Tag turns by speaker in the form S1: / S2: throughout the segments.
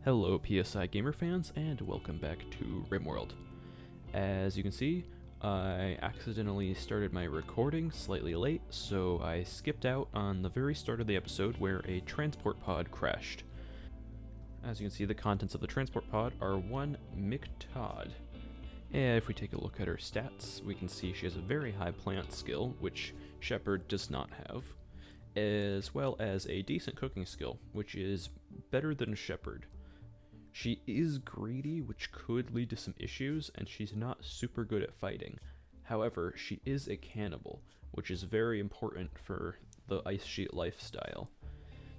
S1: Hello PSI gamer fans and welcome back to Rimworld. As you can see, I accidentally started my recording slightly late, so I skipped out on the very start of the episode where a transport pod crashed. As you can see, the contents of the transport pod are one McTodd. And if we take a look at her stats, we can see she has a very high plant skill, which Shepard does not have, as well as a decent cooking skill, which is better than Shepard. She is greedy, which could lead to some issues, and she's not super good at fighting. However, she is a cannibal, which is very important for the ice sheet lifestyle.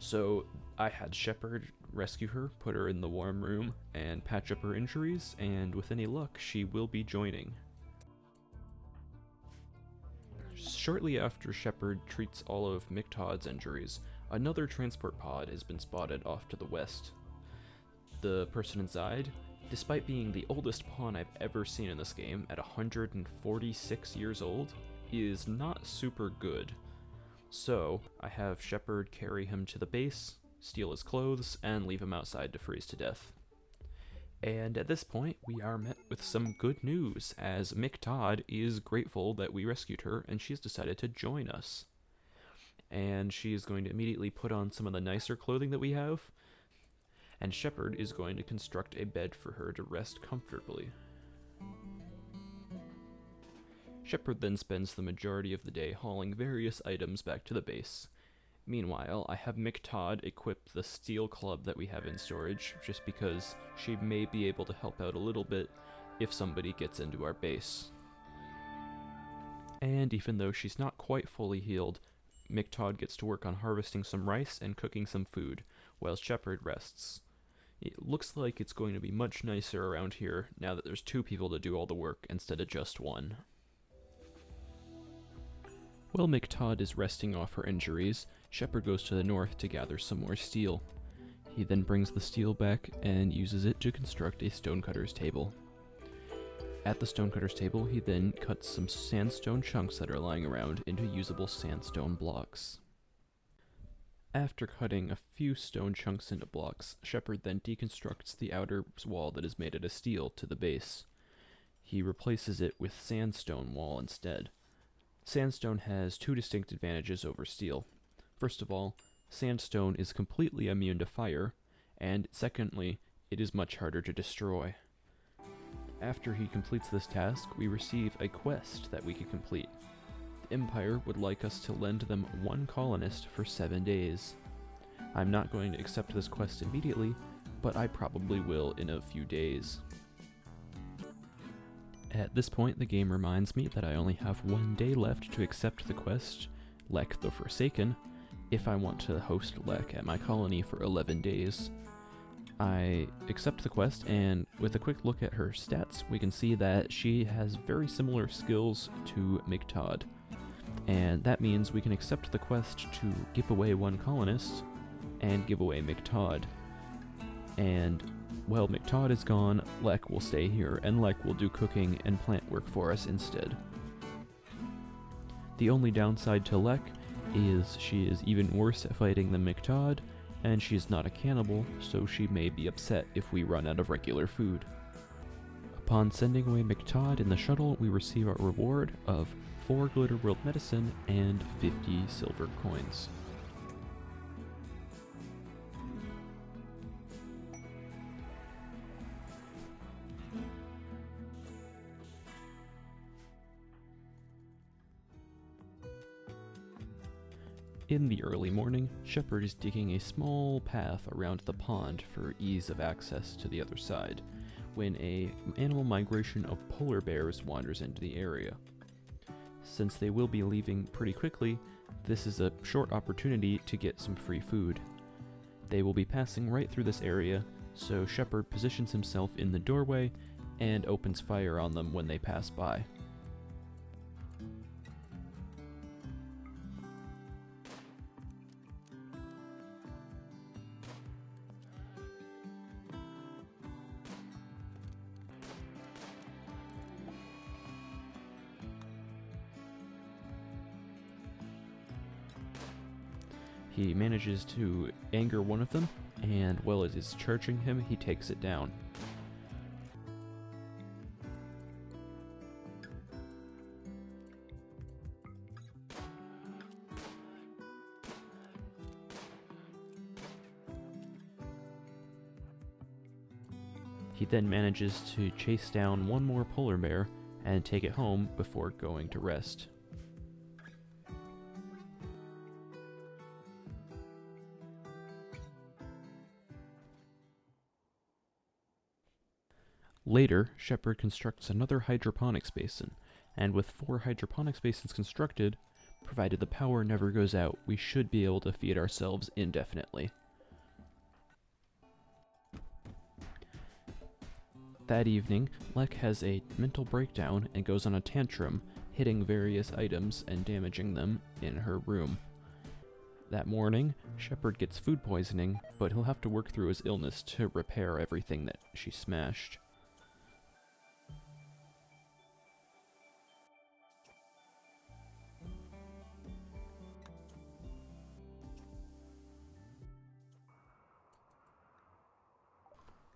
S1: So I had Shepard rescue her, put her in the warm room, and patch up her injuries, and with any luck, she will be joining. Shortly after Shepard treats all of McTodd's injuries, another transport pod has been spotted off to the west. The person inside, despite being the oldest pawn I've ever seen in this game at 146 years old, is not super good. So I have Shepard carry him to the base, steal his clothes, and leave him outside to freeze to death. And at this point, we are met with some good news, as McTodd is grateful that we rescued her, and she's decided to join us. And she is going to immediately put on some of the nicer clothing that we have, and Shepard is going to construct a bed for her to rest comfortably. Shepard then spends the majority of the day hauling various items back to the base. Meanwhile, I have McTodd equip the steel club that we have in storage, just because she may be able to help out a little bit if somebody gets into our base. And even though she's not quite fully healed, McTodd gets to work on harvesting some rice and cooking some food, while Shepard rests. It looks like it's going to be much nicer around here now that there's two people to do all the work instead of just one. While McTodd is resting off her injuries, Shepard goes to the north to gather some more steel. He then brings the steel back and uses it to construct a stonecutter's table. At the stonecutter's table, he then cuts some sandstone chunks that are lying around into usable sandstone blocks. After cutting a few stone chunks into blocks, Shepard then deconstructs the outer wall that is made out of steel to the base. He replaces it with sandstone wall instead. Sandstone has two distinct advantages over steel. First of all, sandstone is completely immune to fire, and secondly, it is much harder to destroy. After he completes this task, we receive a quest that we can complete. The Empire would like us to lend them one colonist for 7 days. I'm not going to accept this quest immediately, but I probably will in a few days. At this point, the game reminds me that I only have 1 day left to accept the quest, Lek the Forsaken, if I want to host Lek at my colony for 11 days. I accept the quest, and with a quick look at her stats, we can see that she has very similar skills to McTodd. And that means we can accept the quest to give away one colonist and give away McTodd. And while McTodd is gone, Lek will stay here, and Lek will do cooking and plant work for us instead. The only downside to Lek is she is even worse at fighting than McTodd, and she is not a cannibal, so she may be upset if we run out of regular food. Upon sending away McTodd in the shuttle, we receive a reward of 4 Glitter World medicine and 50 silver coins. In the early morning, Shepard is digging a small path around the pond for ease of access to the other side, when an animal migration of polar bears wanders into the area. Since they will be leaving pretty quickly, this is a short opportunity to get some free food. They will be passing right through this area, so Shepard positions himself in the doorway and opens fire on them when they pass by. He manages to anger one of them, and while it is charging him, he takes it down. He then manages to chase down one more polar bear and take it home before going to rest. Later, Shepard constructs another hydroponics basin, and with 4 hydroponics basins constructed, provided the power never goes out, we should be able to feed ourselves indefinitely. That evening, Lek has a mental breakdown and goes on a tantrum, hitting various items and damaging them in her room. That morning, Shepard gets food poisoning, but he'll have to work through his illness to repair everything that she smashed.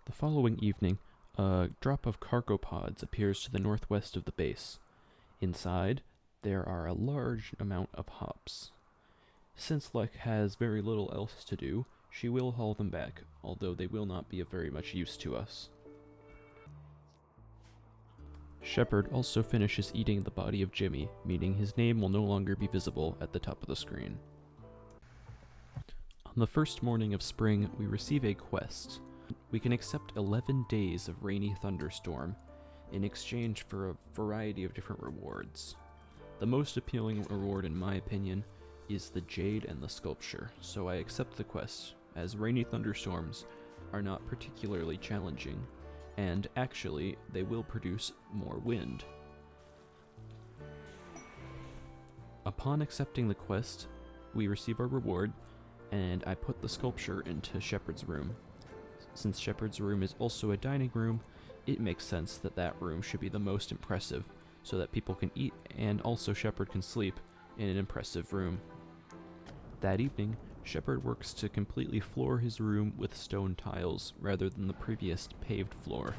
S1: The following evening, a drop of cargo pods appears to the northwest of the base. Inside, there are a large amount of hops. Since Lek has very little else to do, she will haul them back, although they will not be of very much use to us. Shepard also finishes eating the body of Jimmy, meaning his name will no longer be visible at the top of the screen. On the first morning of spring, we receive a quest. We can accept 11 days of rainy thunderstorm in exchange for a variety of different rewards. The most appealing reward, in my opinion, is the jade and the sculpture, so I accept the quest, as rainy thunderstorms are not particularly challenging, and actually, they will produce more wind. Upon accepting the quest, we receive our reward, and I put the sculpture into Shepard's room. Since Shepard's room is also a dining room, it makes sense that that room should be the most impressive, so that people can eat and also Shepard can sleep in an impressive room. That evening, Shepard works to completely floor his room with stone tiles rather than the previous paved floor.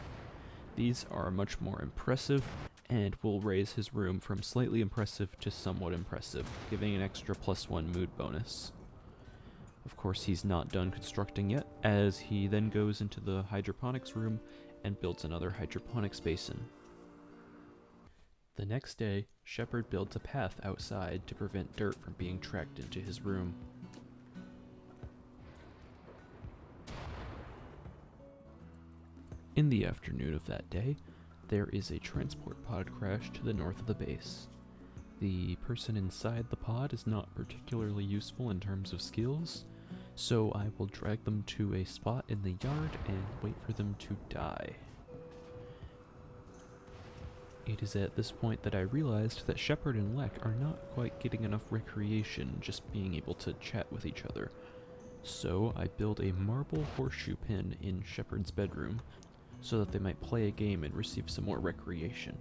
S1: These are much more impressive and will raise his room from slightly impressive to somewhat impressive, giving an extra +1 mood bonus. Of course, he's not done constructing yet, as he then goes into the hydroponics room and builds another hydroponics basin. The next day, Shepard builds a path outside to prevent dirt from being tracked into his room. In the afternoon of that day, there is a transport pod crash to the north of the base. The person inside the pod is not particularly useful in terms of skills, so I will drag them to a spot in the yard and wait for them to die. It is at this point that I realized that Shepard and Lek are not quite getting enough recreation just being able to chat with each other. So I build a marble horseshoe pin in Shepard's bedroom so that they might play a game and receive some more recreation.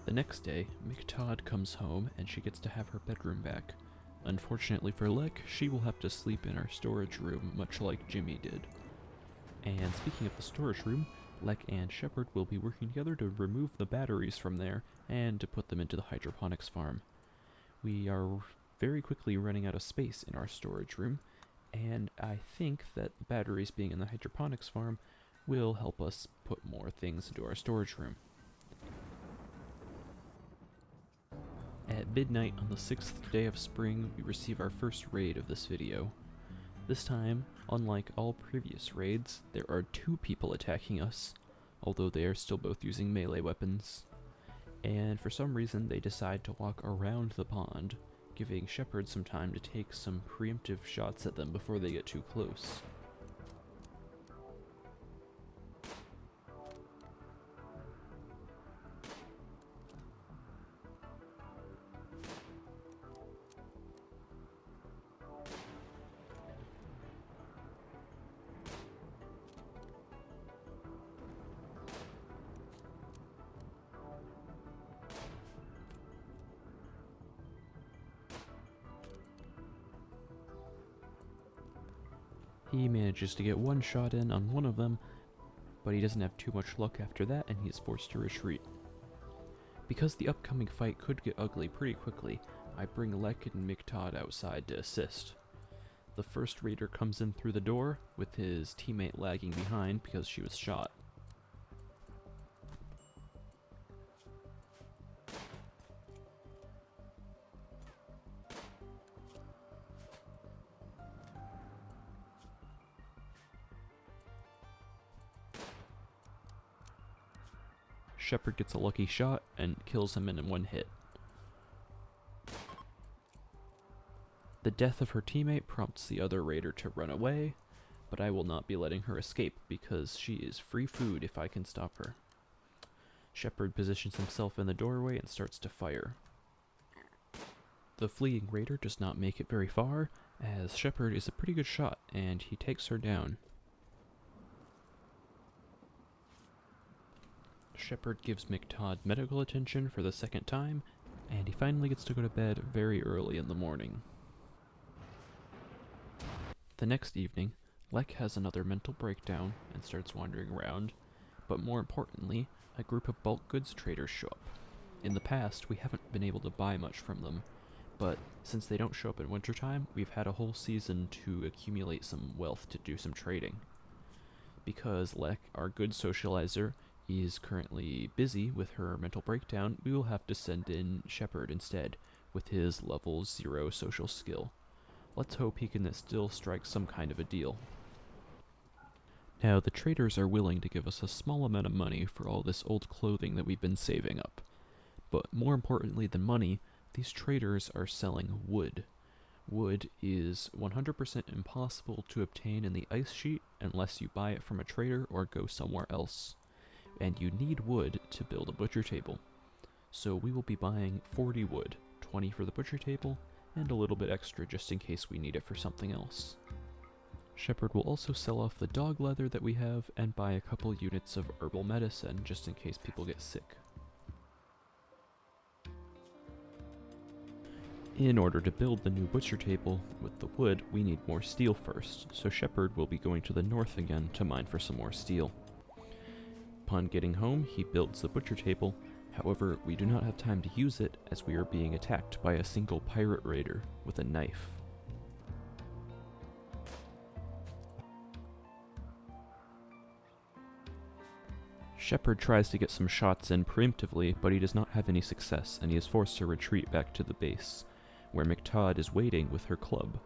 S1: The next day, McTodd comes home and she gets to have her bedroom back. Unfortunately for Lek, she will have to sleep in our storage room, much like Jimmy did. And speaking of the storage room, Lek and Shepard will be working together to remove the batteries from there and to put them into the hydroponics farm. We are very quickly running out of space in our storage room, and I think that the batteries being in the hydroponics farm will help us put more things into our storage room. At midnight on the 6th day of spring, we receive our first raid of this video. This time, unlike all previous raids, there are 2 people attacking us, although they are still both using melee weapons. And for some reason, they decide to walk around the pond, giving Shepard some time to take some preemptive shots at them before they get too close. He manages to get one shot in on one of them, but he doesn't have too much luck after that, and he is forced to retreat. Because the upcoming fight could get ugly pretty quickly, I bring Lek and McTodd outside to assist. The first raider comes in through the door, with his teammate lagging behind because she was shot. Shepard gets a lucky shot and kills him in one hit. The death of her teammate prompts the other raider to run away, but I will not be letting her escape because she is free food if I can stop her. Shepard positions himself in the doorway and starts to fire. The fleeing raider does not make it very far, as Shepard is a pretty good shot and he takes her down. Shepard gives McTodd medical attention for the second time, and he finally gets to go to bed very early in the morning. The next evening, Lek has another mental breakdown and starts wandering around, but more importantly, a group of bulk goods traders show up. In the past, we haven't been able to buy much from them, but since they don't show up in wintertime, we've had a whole season to accumulate some wealth to do some trading. Because Lek, our good socializer, is currently busy with her mental breakdown, we will have to send in Shepard instead, with his level 0 social skill. Let's hope he can still strike some kind of a deal. Now, the traders are willing to give us a small amount of money for all this old clothing that we've been saving up. But more importantly than money, these traders are selling wood. Wood is 100% impossible to obtain in the ice sheet unless you buy it from a trader or go somewhere else. And you need wood to build a butcher table. So we will be buying 40 wood, 20 for the butcher table, and a little bit extra just in case we need it for something else. Shepard will also sell off the dog leather that we have and buy a couple units of herbal medicine just in case people get sick. In order to build the new butcher table with the wood, we need more steel first, so Shepard will be going to the north again to mine for some more steel. Upon getting home, he builds the butcher table. However, we do not have time to use it as we are being attacked by a single pirate raider with a knife. Shepard tries to get some shots in preemptively, but he does not have any success, and he is forced to retreat back to the base, where McTodd is waiting with her club.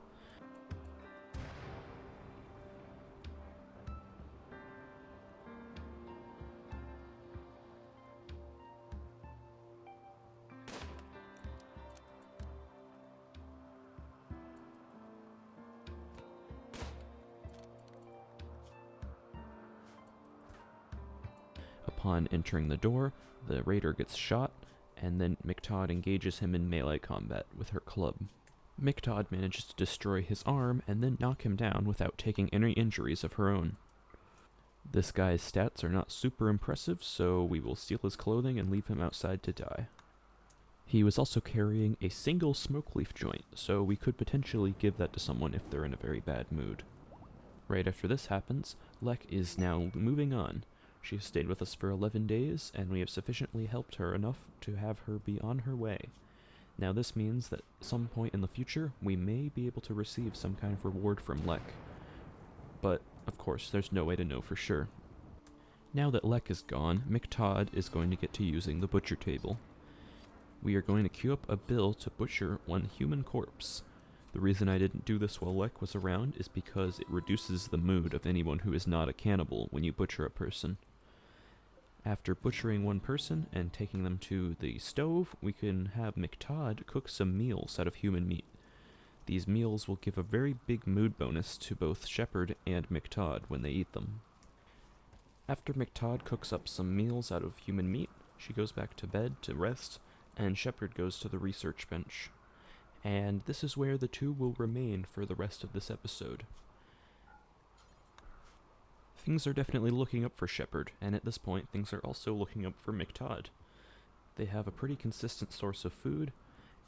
S1: Upon entering the door, the raider gets shot, and then McTodd engages him in melee combat with her club. McTodd manages to destroy his arm and then knock him down without taking any injuries of her own. This guy's stats are not super impressive, so we will steal his clothing and leave him outside to die. He was also carrying a single smoke leaf joint, so we could potentially give that to someone if they're in a very bad mood. Right after this happens, Lek is now moving on. She has stayed with us for 11 days, and we have sufficiently helped her enough to have her be on her way. Now this means that at some point in the future, we may be able to receive some kind of reward from Lek. But, of course, there's no way to know for sure. Now that Lek is gone, McTodd is going to get to using the butcher table. We are going to queue up a bill to butcher one human corpse. The reason I didn't do this while Lek was around is because it reduces the mood of anyone who is not a cannibal when you butcher a person. After butchering one person and taking them to the stove, we can have McTodd cook some meals out of human meat. These meals will give a very big mood bonus to both Shepard and McTodd when they eat them. After McTodd cooks up some meals out of human meat, she goes back to bed to rest, and Shepard goes to the research bench. And this is where the two will remain for the rest of this episode. Things are definitely looking up for Shepard, and at this point, things are also looking up for McTodd. They have a pretty consistent source of food,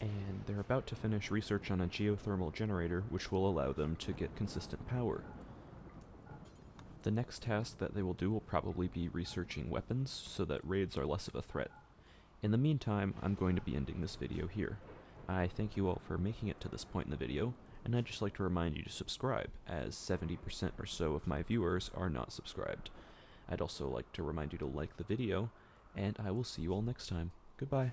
S1: and they're about to finish research on a geothermal generator which will allow them to get consistent power. The next task that they will do will probably be researching weapons so that raids are less of a threat. In the meantime, I'm going to be ending this video here. I thank you all for making it to this point in the video, and I'd just like to remind you to subscribe, as 70% or so of my viewers are not subscribed. I'd also like to remind you to like the video, and I will see you all next time. Goodbye.